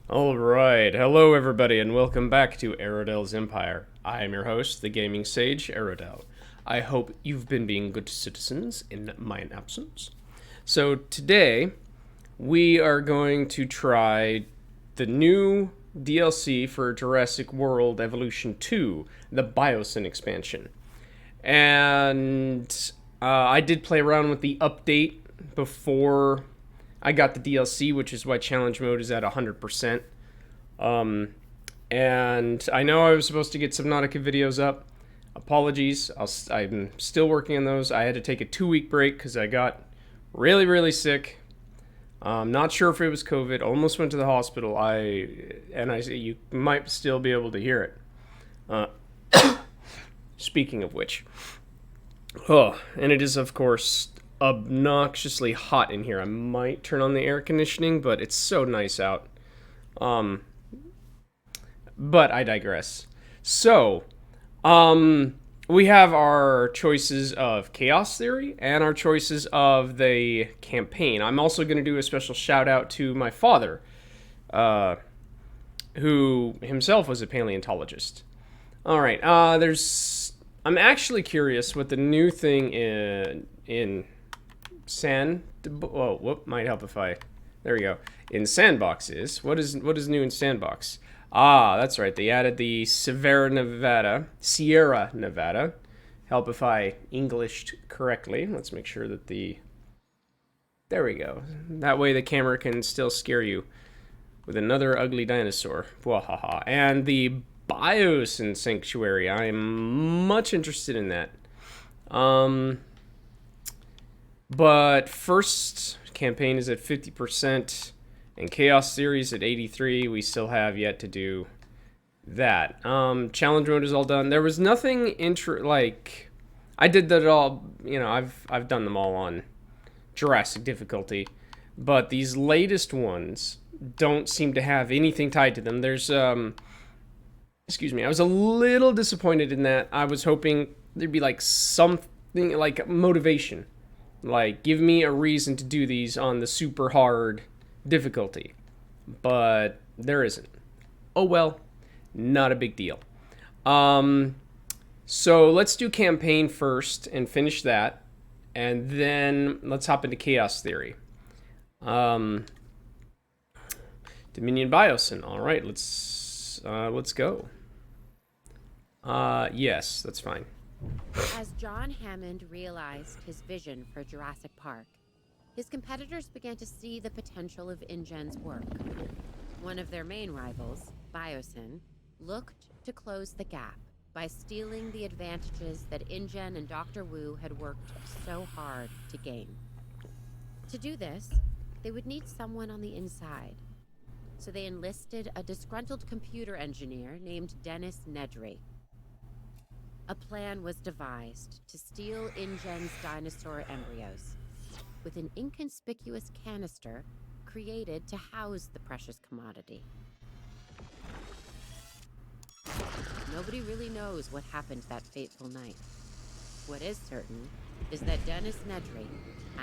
Alright, hello everybody and welcome back to Aerodel's Empire. I am your host, the gaming sage, Aerodel. I hope you've been being good citizens in mine absence. So today, we are going to try the new DLC for Jurassic World Evolution 2, the Biosyn expansion. And I did play around with the update before I got the DLC, which is why challenge mode is at 100%. And I know I was supposed to get Subnautica videos up. Apologies, I'm still working on those. I had to take a 2-week break because I got really sick. I'm not sure if it was COVID. Almost went to the hospital. You might still be able to hear it. Speaking of which, and it is of course obnoxiously hot in here. I might turn on the air conditioning, but it's so nice out. But I digress. So, we have our choices of Chaos Theory and our choices of the campaign. I'm also going to do a special shout out to my father, who himself was a paleontologist. All right, I'm actually curious what the new thing in Sand. Oh, whoop! Might help if I. There we go. In Sandbox is what is new in Sandbox? Ah, that's right. They added the Sierra Nevada. Help if I Englished correctly. Let's make sure that there we go. That way the camera can still scare you with another ugly dinosaur. Wahaha. And the Biosyn Sanctuary. I'm much interested in that. But first, campaign is at 50%, and Chaos Theory's at 83%. We still have yet to do that. Challenge mode is all done. There was nothing I did that all. I've done them all on Jurassic difficulty, but these latest ones don't seem to have anything tied to them. There's excuse me. I was a little disappointed in that. I was hoping there'd be like something like motivation. Like, give me a reason to do these on the super hard difficulty. But there isn't. Oh well, not a big deal. So let's do campaign first and finish that. And then let's hop into Chaos Theory. Dominion Biosyn. All right, let's go. Yes, that's fine. As John Hammond realized his vision for Jurassic Park, his competitors began to see the potential of InGen's work. One of their main rivals, Biosyn, looked to close the gap by stealing the advantages that InGen and Dr. Wu had worked so hard to gain. To do this, they would need someone on the inside. So they enlisted a disgruntled computer engineer named Dennis Nedry. A plan was devised to steal InGen's dinosaur embryos, with an inconspicuous canister created to house the precious commodity. Nobody really knows what happened that fateful night. What is certain is that Dennis Nedry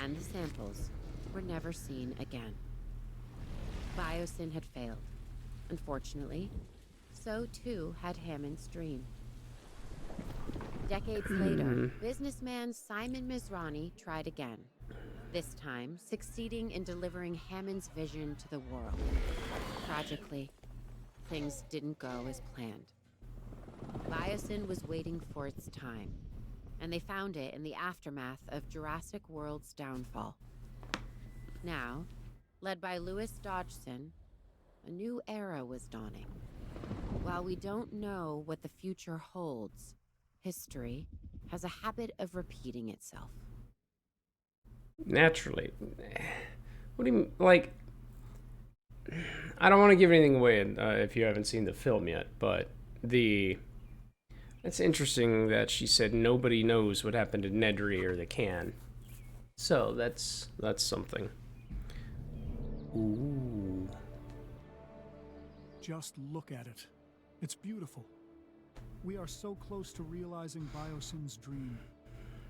and the samples were never seen again. Biosyn had failed. Unfortunately, so too had Hammond's dream. Decades later, businessman Simon Mizrahi tried again, this time succeeding in delivering Hammond's vision to the world. Tragically, things didn't go as planned. Biosyn was waiting for its time, and they found it in the aftermath of Jurassic World's downfall. Now, led by Louis Dodgson, a new era was dawning. While we don't know what the future holds, history has a habit of repeating itself. Naturally. What do you like? I don't want to give anything away if you haven't seen the film yet, but it's interesting that she said nobody knows what happened to Nedry or the can. So that's something. Ooh. Just look at it. It's beautiful. We are so close to realizing Biosyn's dream,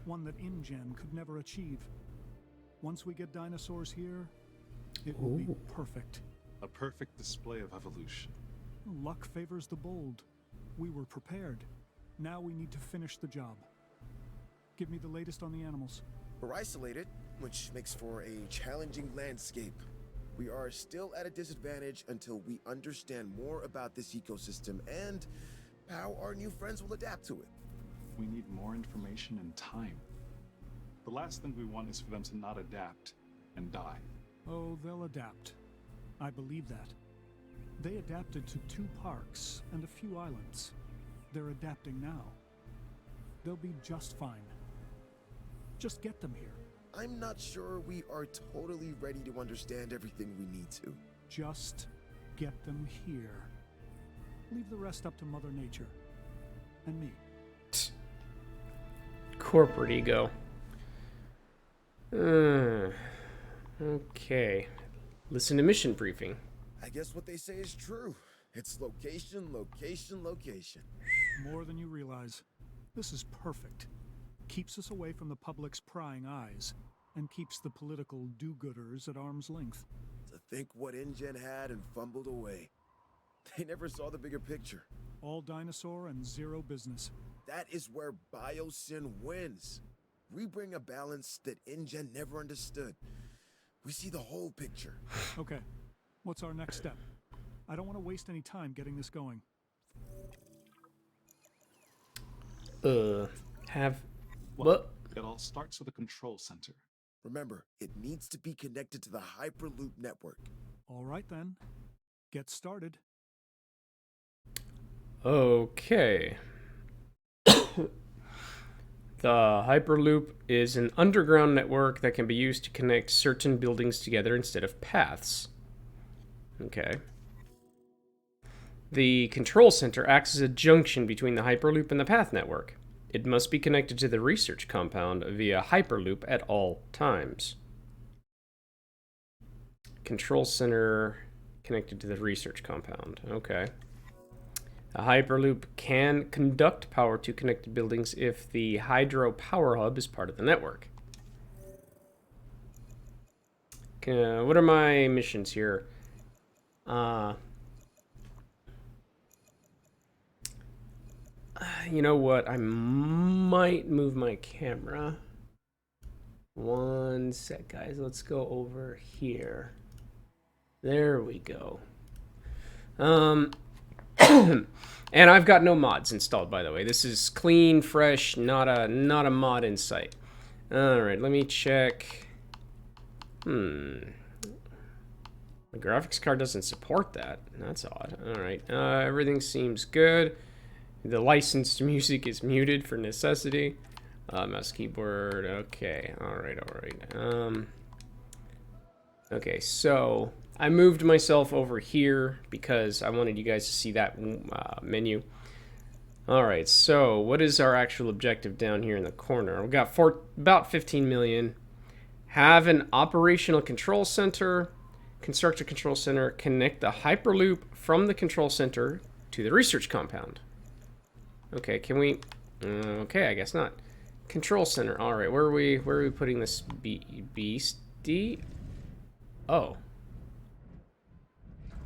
one that InGen could never achieve. Once we get dinosaurs here, it will be perfect. A perfect display of evolution. Luck favors the bold. We were prepared. Now we need to finish the job. Give me the latest on the animals. We're isolated, which makes for a challenging landscape. We are still at a disadvantage until we understand more about this ecosystem and how our new friends will adapt to it. We need more information and time. The last thing we want is for them to not adapt and die. Oh, they'll adapt. I believe that. They adapted to 2 parks and a few islands. They're adapting now. They'll be just fine. Just get them here. I'm not sure we are totally ready to understand everything we need to. Just get them here. Leave the rest up to Mother Nature. And me. Corporate ego. Okay. Listen to mission briefing. I guess what they say is true. It's location, location, location. More than you realize. This is perfect. Keeps us away from the public's prying eyes, and keeps the political do-gooders at arm's length. To think what InGen had and fumbled away. They never saw the bigger picture. All dinosaur and zero business. That is where Biosyn wins. We bring a balance that InGen never understood. We see the whole picture. Okay, what's our next step? I don't want to waste any time getting this going. What? It all starts with a control center. Remember, it needs to be connected to the Hyperloop network. All right then, get started. Okay. The Hyperloop is an underground network that can be used to connect certain buildings together instead of paths. Okay. The control center acts as a junction between the Hyperloop and the path network. It must be connected to the research compound via Hyperloop at all times. Control center connected to the research compound. Okay. A Hyperloop can conduct power to connected buildings if the Hydro Power Hub is part of the network. Okay, what are my missions here? You know what? I might move my camera. One sec, guys. Let's go over here. There we go. And I've got no mods installed, by the way. This is clean, fresh, not a mod in sight. All right, let me check. The graphics card doesn't support that. That's odd. All right, everything seems good. The licensed music is muted for necessity. Mouse, keyboard. Okay. All right. Okay, so I moved myself over here because I wanted you guys to see that menu. All right, so what is our actual objective down here in the corner? We've got about 15 million. Have an operational control center. Construct a control center. Connect the Hyperloop from the control center to the research compound. Okay, can we... okay, I guess not. Control center. All right, where are we putting this beastie? Oh,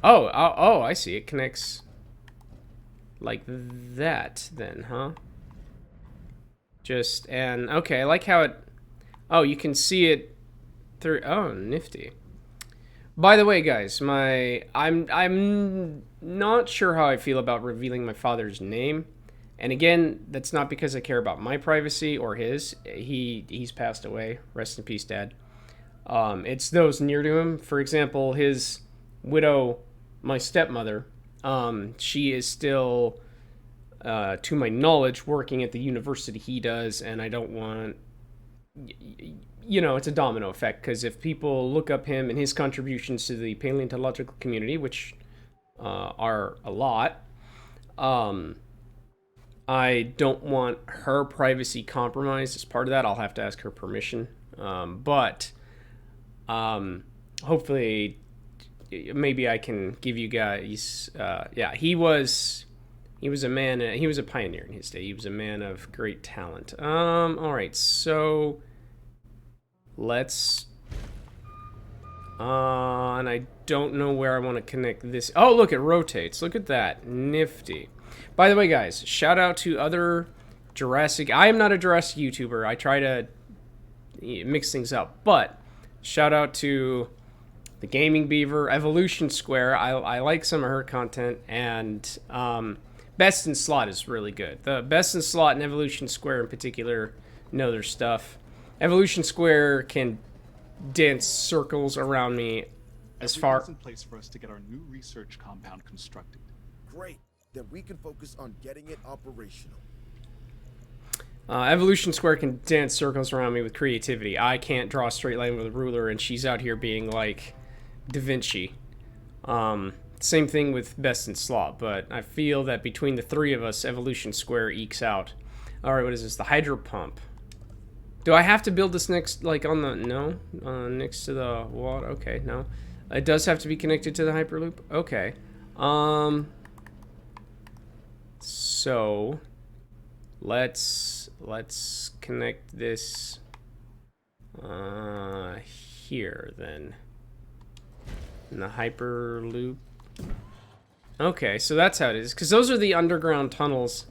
I see. It connects like that then, huh? Okay, I like how it... Oh, you can see it through... Oh, nifty. By the way, guys, I'm not sure how I feel about revealing my father's name. And again, that's not because I care about my privacy or his. He's passed away. Rest in peace, Dad. It's those near to him. For example, his widow, my stepmother, she is still, to my knowledge, working at the university he does, and I don't want... You know, it's a domino effect, because if people look up him and his contributions to the paleontological community, which are a lot, I don't want her privacy compromised. As part of that, I'll have to ask her permission. But hopefully, maybe I can give you guys... yeah, he was a man... he was a pioneer in his day. He was a man of great talent. All right, so... Let's And I don't know where I want to connect this. Oh, look, it rotates. Look at that. Nifty. By the way, guys, shout out to other Jurassic. I am not a Jurassic YouTuber. I try to mix things up. But shout out to the Gaming Beaver, Evolution Square. I like some of her content. And Best in Slot is really good. The Best in Slot and Evolution Square in particular know their stuff. Evolution Square can dance circles around me as far. Everything's in place for us to get our new research compound constructed. Great. Then we can focus on getting it operational. Evolution Square can dance circles around me with creativity. I can't draw a straight line with a ruler, and she's out here being like Da Vinci. Same thing with Best in Slot, but I feel that between the three of us, Evolution Square ekes out. Alright, what is this? The hydro pump. Do I have to build this next, like, on the, no? Next to the water? Okay, no. It does have to be connected to the Hyperloop? Okay. So, let's connect this, here, then. In the Hyperloop. Okay, so that's how it is. Because those are the underground tunnels,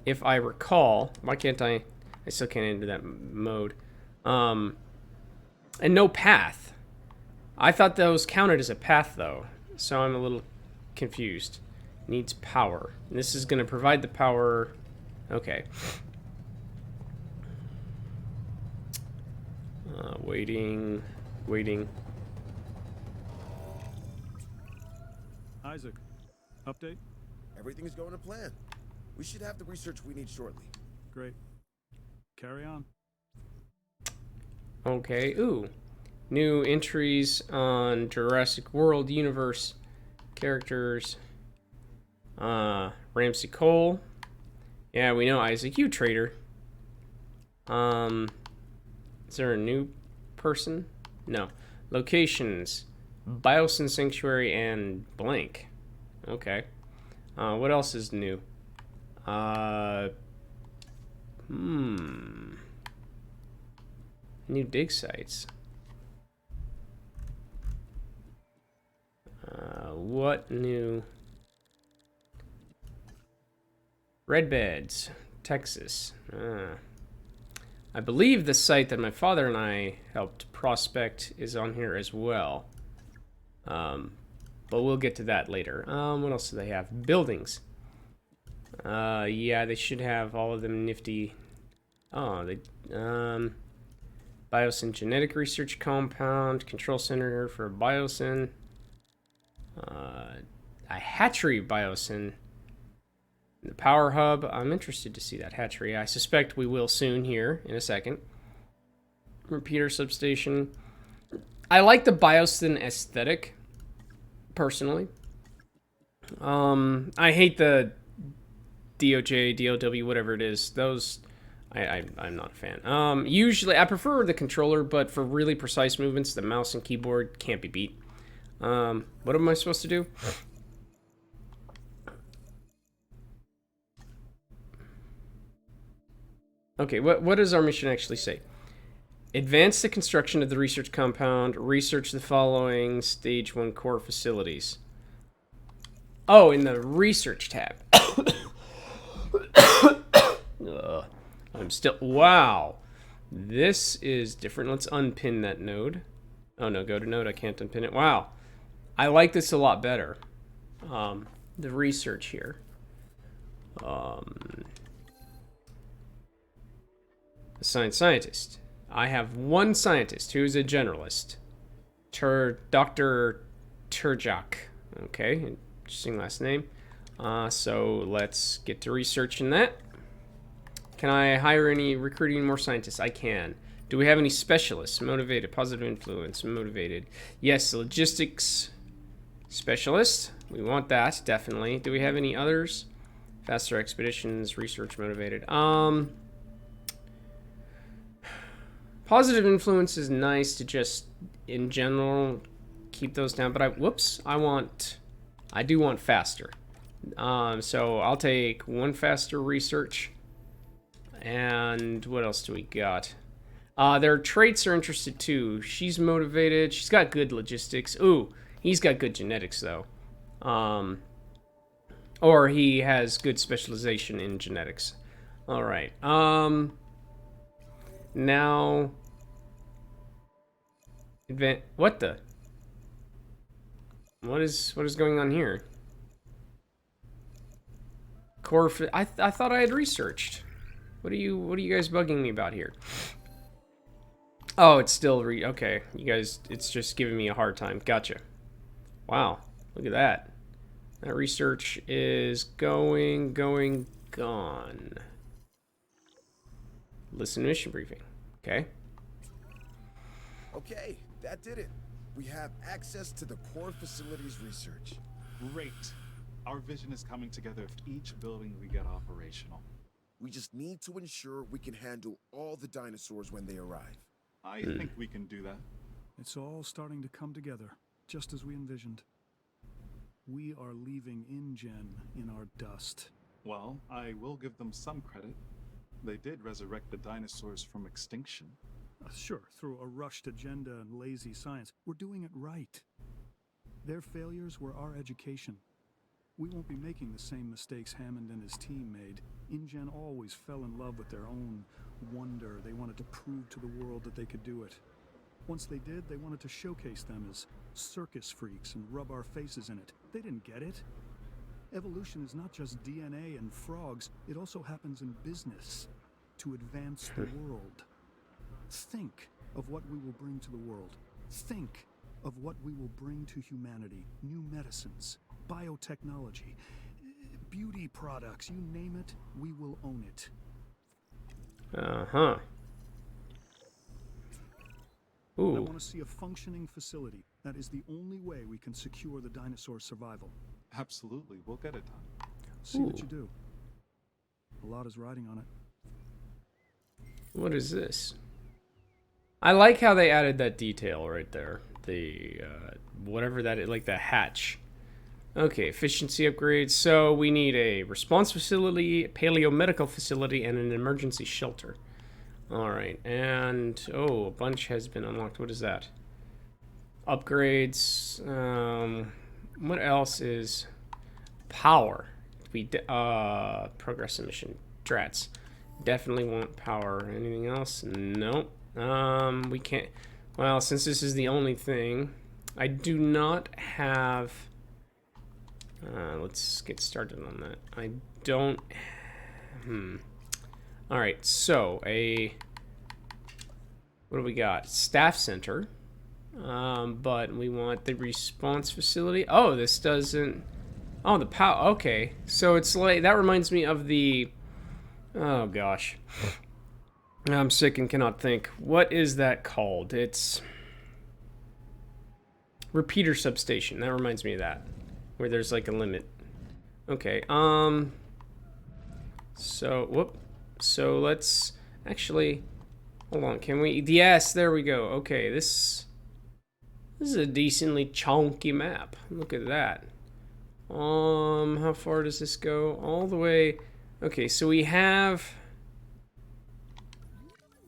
if I recall. Why can't I still can't enter that mode. And no path. I thought those counted as a path, though. So I'm a little confused. Needs power. And this is going to provide the power. Okay. Waiting. Isaac, update? Everything's going to plan. We should have the research we need shortly. Great. Carry on. Okay. Ooh. New entries on Jurassic World universe characters. Ramsey Cole. Yeah, we know Isaac. You traitor. Is there a new person? No. Locations. Biosyn Sanctuary and blank. Okay. What else is new? New dig sites. What new? Red Beds, Texas. I believe the site that my father and I helped prospect is on here as well. But we'll get to that later. What else do they have? Buildings. Yeah, they should have all of them nifty. Oh, they, Biosyn Genetic Research Compound, Control Center for Biosyn, a hatchery Biosyn, the Power Hub. I'm interested to see that hatchery. I suspect we will soon here in a second. Repeater Substation. I like the Biosyn aesthetic, personally. I hate the DOJ, DOW, whatever it is. Those, I'm not a fan. Usually, I prefer the controller, but for really precise movements, the mouse and keyboard can't be beat. What am I supposed to do? Okay, what does our mission actually say? Advance the construction of the research compound. Research the following stage 1 core facilities. Oh, in the research tab. I'm still... Wow. This is different. Let's unpin that node. Oh, no. Go to node. I can't unpin it. Wow. I like this a lot better. The research here. Assigned scientist. I have one scientist who is a generalist. Dr. Turjak. Okay. Interesting last name. So let's get to researching that. Can I hire any, recruiting more scientists? I can. Do we have any specialists? Motivated, positive influence, motivated. Yes, logistics specialist. We want that, definitely. Do we have any others? Faster expeditions, research motivated. Positive influence is nice to just, in general, keep those down. But I do want faster. So I'll take one faster research. And what else do we got? Their traits are interested too. She's motivated. She's got good logistics. Ooh, he's got good genetics though. Or he has good specialization in genetics. All right. Now. What the? What is going on here? Core. I thought I had researched. What are you guys bugging me about here? Oh, it's still okay. You guys, it's just giving me a hard time. Gotcha. Wow, look at that. That research is gone. Listen to mission briefing. Okay. Okay, that did it. We have access to the core facilities research. Great. Our vision is coming together with each building we get operational. We just need to ensure we can handle all the dinosaurs when they arrive. I think we can do that. It's all starting to come together, just as we envisioned. We are leaving InGen in our dust. Well, I will give them some credit. They did resurrect the dinosaurs from extinction. Sure, through a rushed agenda and lazy science. We're doing it right. Their failures were our education. We won't be making the same mistakes Hammond and his team made. InGen always fell in love with their own wonder. They wanted to prove to the world that they could do it. Once they did, they wanted to showcase them as circus freaks and rub our faces in it. They didn't get it. Evolution is not just DNA and frogs, it also happens in business to advance the world. Think of what we will bring to the world. Think of what we will bring to humanity. New medicines, biotechnology, beauty products, you name it, we will own it. Uh-huh. Ooh. I want to see a functioning facility. That is the only way we can secure the dinosaur survival. Absolutely, we'll get it done. See what you do. A lot is riding on it. What is this? I like how they added that detail right there. The, whatever that is, like the hatch. Okay, efficiency upgrades. So we need a response facility, paleomedical facility, and an emergency shelter. Alright, and, oh, a bunch has been unlocked. What is that? Upgrades. What else is power? Progress emission. Drats. Definitely want power. Anything else? Nope. We can't. Well, since this is the only thing, I do not have. Let's get started on that. I don't. All right. So what do we got? Staff center. But we want the response facility. Oh, this doesn't. Oh, the power. Okay. So it's like that reminds me of the. Oh gosh. I'm sick and cannot think. What is that called? It's repeater substation. That reminds me of that, where there's like a limit. Okay. So let's actually hold on. Can we? Yes, there we go. Okay, this is a decently chunky map. Look at that. How far does this go? All the way. Okay, so we have.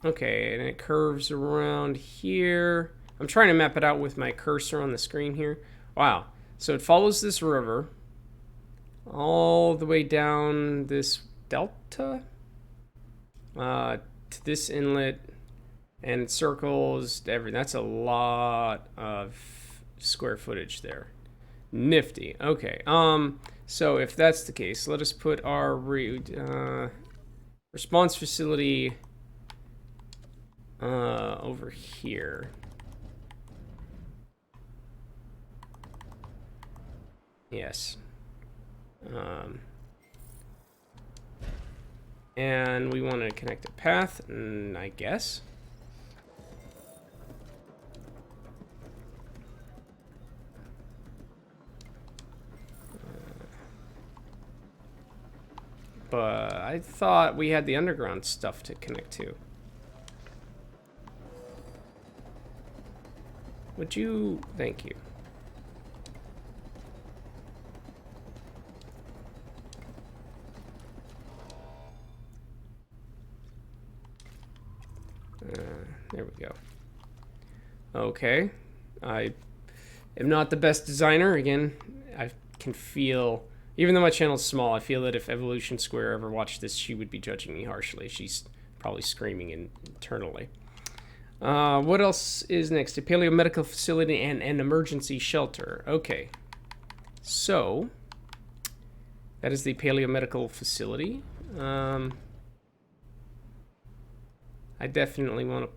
Okay, and it curves around here. I'm trying to map it out with my cursor on the screen here. Wow. So it follows this river all the way down this delta to this inlet, and it circles everything. That's a lot of square footage there. Nifty. Okay. So if that's the case, let us put our response facility over here. Yes. And we want to connect a path, I guess. But I thought we had the underground stuff to connect to. Would you? Thank you. There we go. Okay. I am not the best designer. Again, I can feel, even though my channel's small, I feel that if Evolution Square ever watched this, she would be judging me harshly. She's probably screaming internally. What else is next? A paleomedical facility and an emergency shelter. Okay. So, that is the paleomedical facility. I definitely want to...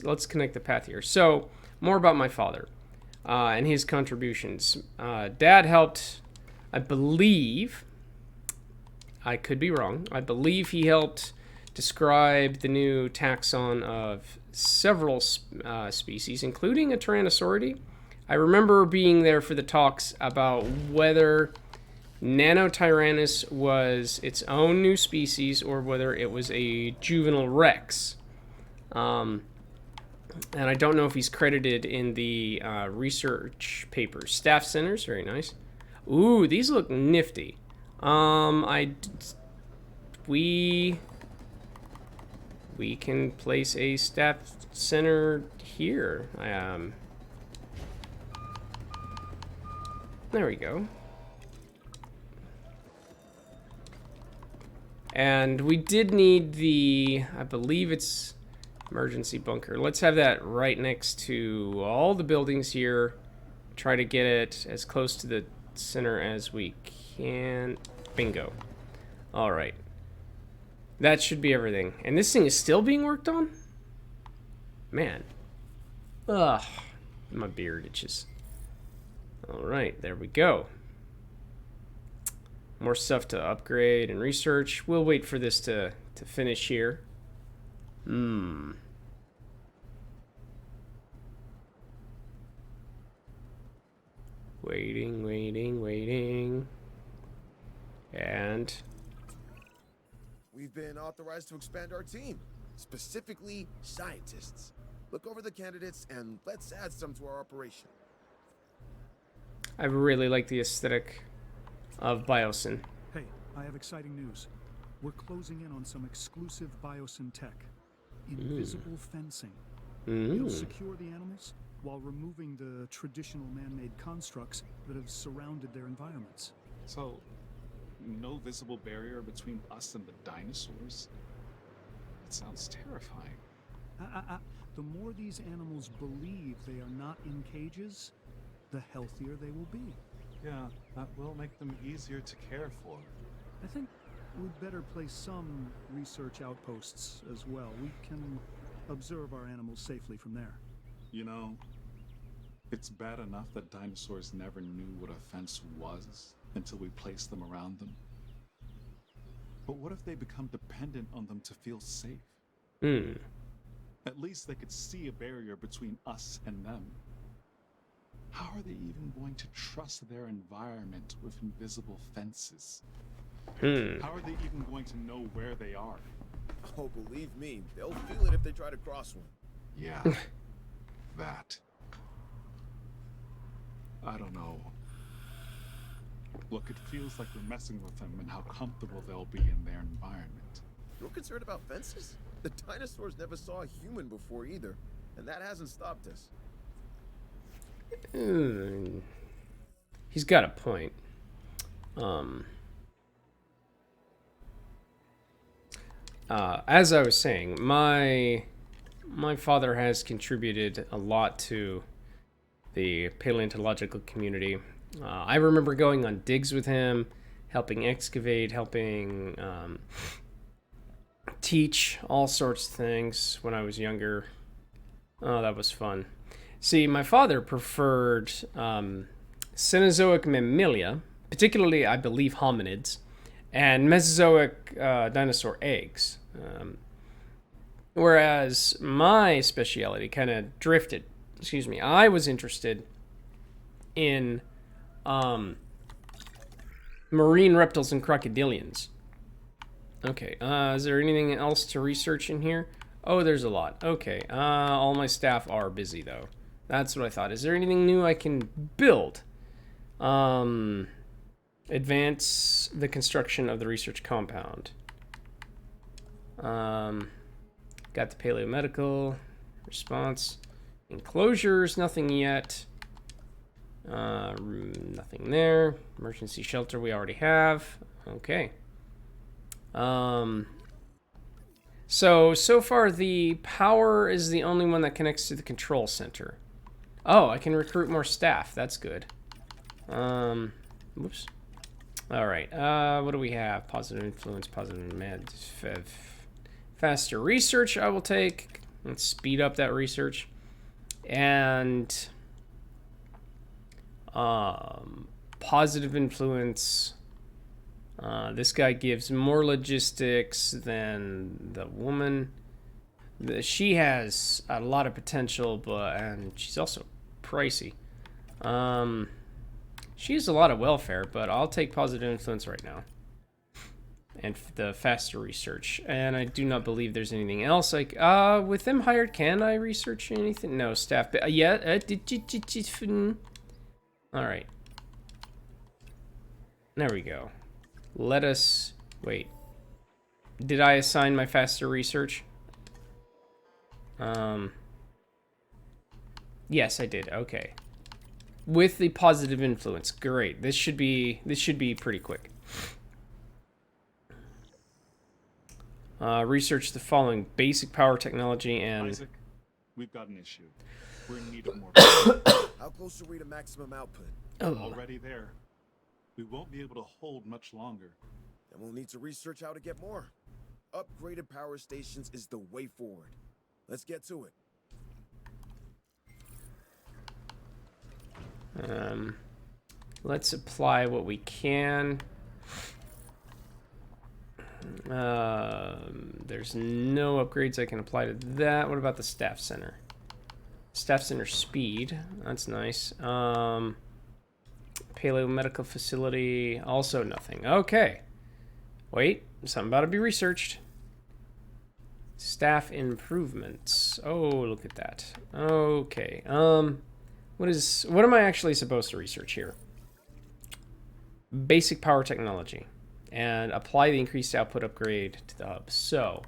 let's connect the path here. So, more about my father and his contributions. Dad helped, I believe, I could be wrong, I believe he helped describe the new taxon of several species, including a Tyrannosauridae. I remember being there for the talks about whether Nanotyrannus was its own new species or whether it was a juvenile Rex. And I don't know if he's credited in the research papers. Staff centers, very nice. Ooh, these look nifty. We can place a staff center here. There we go. And we did need the, I believe it's emergency bunker. Let's have that right next to all the buildings here. Try to get it as close to the center as we can. Bingo. All right. That should be everything. And this thing is still being worked on? Man. Ugh. My beard itches. Alright, there we go. More stuff to upgrade and research. We'll wait for this to finish here. Waiting. And... We've been authorized to expand our team, specifically scientists. Look over the candidates and let's add some to our operation. I really like the aesthetic of Biosyn. Hey, I have exciting news. We're closing in on some exclusive Biosyn tech. Invisible fencing. It'll secure the animals while removing the traditional man-made constructs that have surrounded their environments. So, no visible barrier between us and the dinosaurs? It sounds terrifying. The more these animals believe they are not in cages, the healthier they will be. Yeah, that will make them easier to care for. I think we'd better place some research outposts as well. We can observe our animals safely from there. You know, it's bad enough that dinosaurs never knew what a fence was until we placed them around them. But what if they become dependent on them to feel safe? At least they could see a barrier between us and them. How are they even going to trust their environment with invisible fences? How are they even going to know where they are? Oh, believe me, they'll feel it if they try to cross one. Yeah, that. I don't know. Look, it feels like we're messing with them and how comfortable they'll be in their environment. You're concerned about fences? The dinosaurs never saw a human before either, and that hasn't stopped us. He's got a point. As I was saying, my father has contributed a lot to the paleontological community. I remember going on digs with him, helping excavate, helping teach all sorts of things when I was younger. Oh, that was fun. See, my father preferred Cenozoic mammalia, particularly, I believe, hominids, and Mesozoic dinosaur eggs. Whereas my speciality kind of drifted. I was interested in marine reptiles and crocodilians. Okay, is there anything else to research in here? Oh, there's a lot. Okay, all my staff are busy, though. That's what I thought. Is there anything new I can build? Advance the construction of the research compound. Got the paleomedical response. Enclosures, nothing yet. Nothing there. Emergency shelter we already have. Okay. So far the power is the only one that connects to the control center. Oh, I can recruit more staff. That's good. Whoops. All right. What do we have? Positive influence, positive med, faster research. I will take. Let's speed up that research. And positive influence. This guy gives more logistics than the woman. She has a lot of potential, and she's also pricey. She has a lot of welfare, but I'll take positive influence right now. And the faster research. And I do not believe there's anything else. Like, with them hired, can I research anything? No, staff. Yeah. All right. There we go. Let us... Wait. Did I assign my faster research? Yes, I did. Okay. With the positive influence. Great. This should be pretty quick. Research the following: basic power technology and... Isaac, we've got an issue. We're in need of more. How close are we to maximum output? Already there. We won't be able to hold much longer. And we'll need to research how to get more. Upgraded power stations is the way forward. Let's get to it. Let's apply what we can. There's no upgrades I can apply to that. What about the staff center? Staff center speed. That's nice. Paleomedical facility. Also nothing. Okay. Wait. Something about to be researched. Staff improvements. Oh, look at that. Okay. What am I actually supposed to research here? Basic power technology. And apply the increased output upgrade to the hub. So,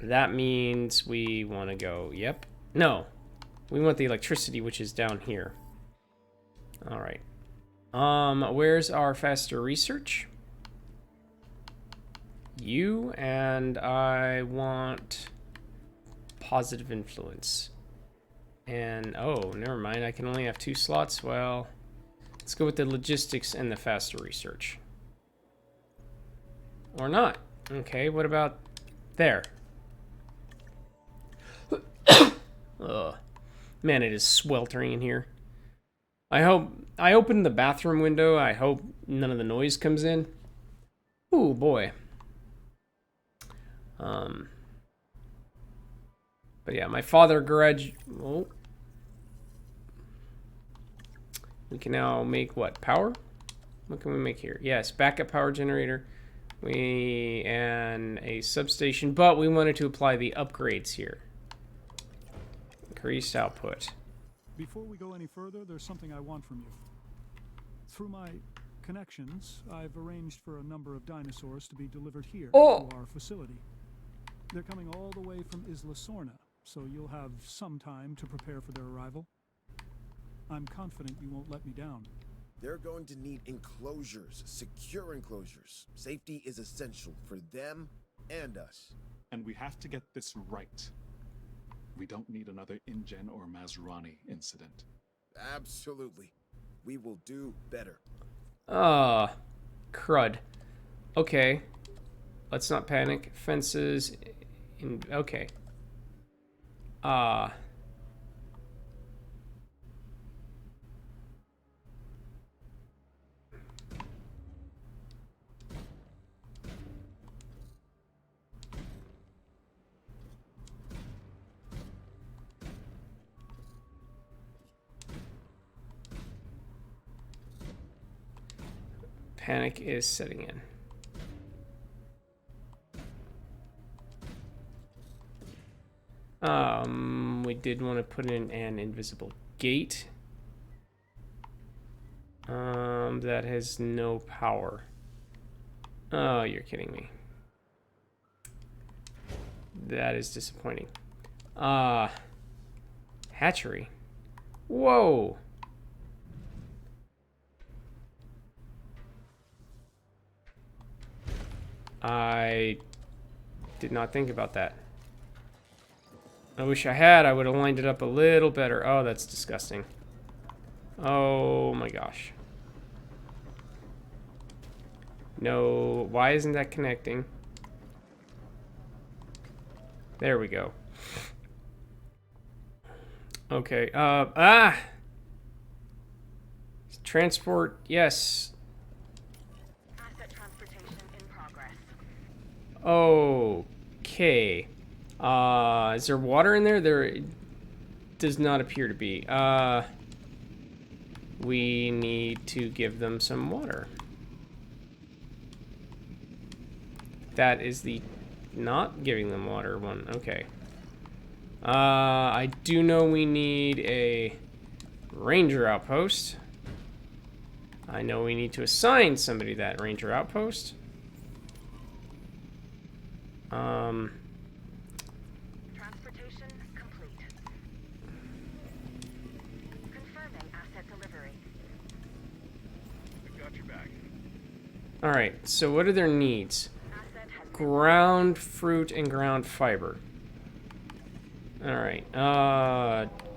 that means we want to go, yep. No. We want the electricity, which is down here. Alright. Where's our faster research? You, and I want positive influence. And, oh, never mind. I can only have 2 slots. Well, let's go with the logistics and the faster research. Or not. Okay, what about there? Ugh. Man, it is sweltering in here. I opened the bathroom window. I hope none of the noise comes in. Ooh, boy. But yeah, my father oh. We can now make what? Power? What can we make here? Yes, backup power generator. And a substation, but we wanted to apply the upgrades here. Increased output. Before we go any further, there's something I want from you. Through my connections, I've arranged for a number of dinosaurs to be delivered here to our facility. They're coming all the way from Isla Sorna, so you'll have some time to prepare for their arrival. I'm confident you won't let me down. They're going to need enclosures, secure enclosures. Safety is essential for them and us. And we have to get this right. We don't need another InGen or Mazrani incident. Absolutely. We will do better. Crud. Okay. Let's not panic. Fences. Okay. Panic is setting in. We did want to put in an invisible gate. That has no power. Oh, you're kidding me. That is disappointing. Hatchery. Whoa. I did not think about that. I wish I had. I would have lined it up a little better. Oh, that's disgusting. Oh my gosh. No, why isn't that connecting? There we go. Okay, transport, yes. Asset transportation in progress. Okay. Is there water in there? There does not appear to be. We need to give them some water. That is the not giving them water one. Okay. I do know we need a ranger outpost. I know we need to assign somebody that ranger outpost. Transportation complete. Confirming asset delivery. I've got your back. All right. So what are their needs? Asset has Ground fruit and ground fiber. All right.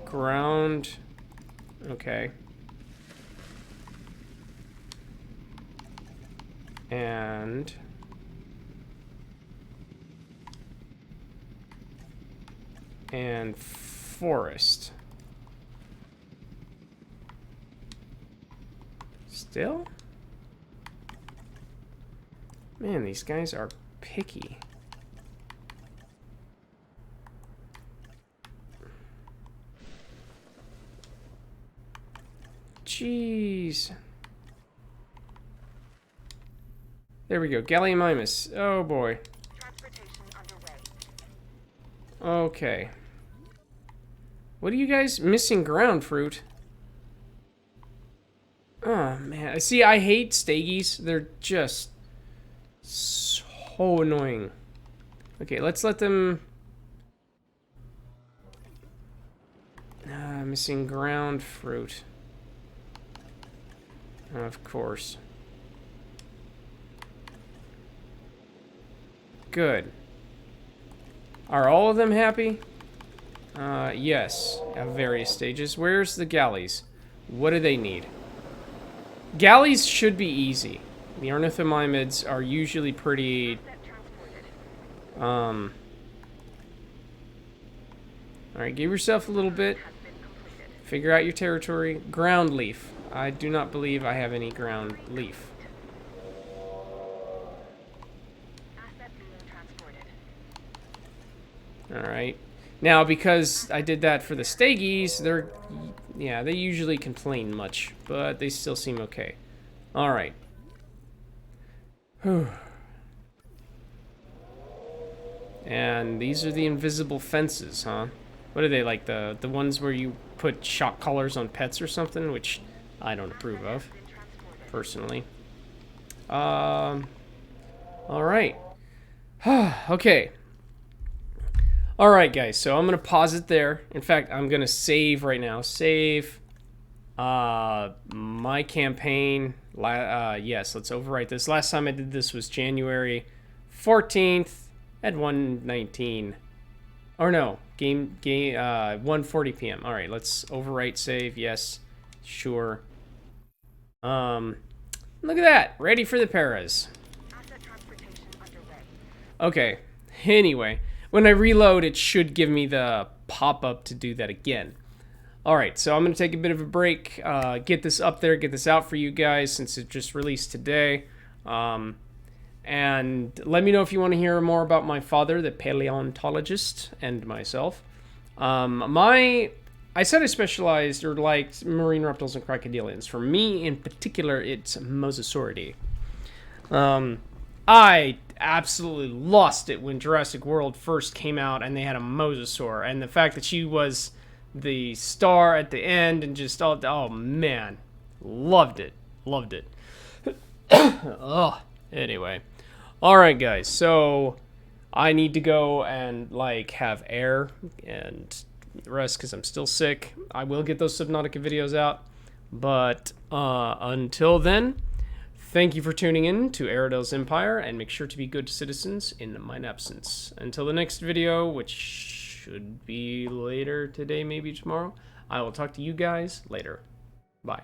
Ground. Okay. And forest. Still? Man, these guys are picky. Jeez. There we go. Gallimimus. Oh boy. transportation underway. Okay. What are you guys missing? Ground fruit. Oh man. See, I hate Stagies. They're just so annoying. Okay, let's let them. Missing ground fruit. Of course. Good. Are all of them happy? Yes, at various stages. Where's the galleys? What do they need? Galleys should be easy. The ornithomimids are usually pretty... Alright, give yourself a little bit. Figure out your territory. Ground leaf. I do not believe I have any ground leaf. Asset being transported. Alright. Now, because I did that for the Stagies, they're... Yeah, they usually complain much, but they still seem okay. Alright. Whew. And these are the invisible fences, huh? What are they, like the ones where you put shock collars on pets or something? Which I don't approve of, personally. Alright. Okay. Alright, guys, so I'm going to pause it there. In fact, I'm going to save right now. Save my campaign. Yes, let's overwrite this. Last time I did this was January 14th at 1:19. Or no, game 1:40 p.m. Alright, let's overwrite save. Yes, sure. Look at that. Ready for the paras. Asset transportation underway. Okay, anyway. When I reload, it should give me the pop-up to do that again. Alright, so I'm going to take a bit of a break, get this up there, get this out for you guys since it just released today. And let me know if you want to hear more about my father, the paleontologist, and myself. I said I specialized or liked marine reptiles and crocodilians. For me, in particular, it's Mosasauridae. I absolutely lost it when Jurassic World first came out and they had a mosasaur, and the fact that she was the star at the end and just oh man, loved it. Oh, anyway. All right, guys. So I need to go and like have air and rest because I'm still sick. I will get those Subnautica videos out, but until then, thank you for tuning in to Aradale's Empire, and make sure to be good citizens in mine absence. Until the next video, which should be later today, maybe tomorrow, I will talk to you guys later. Bye.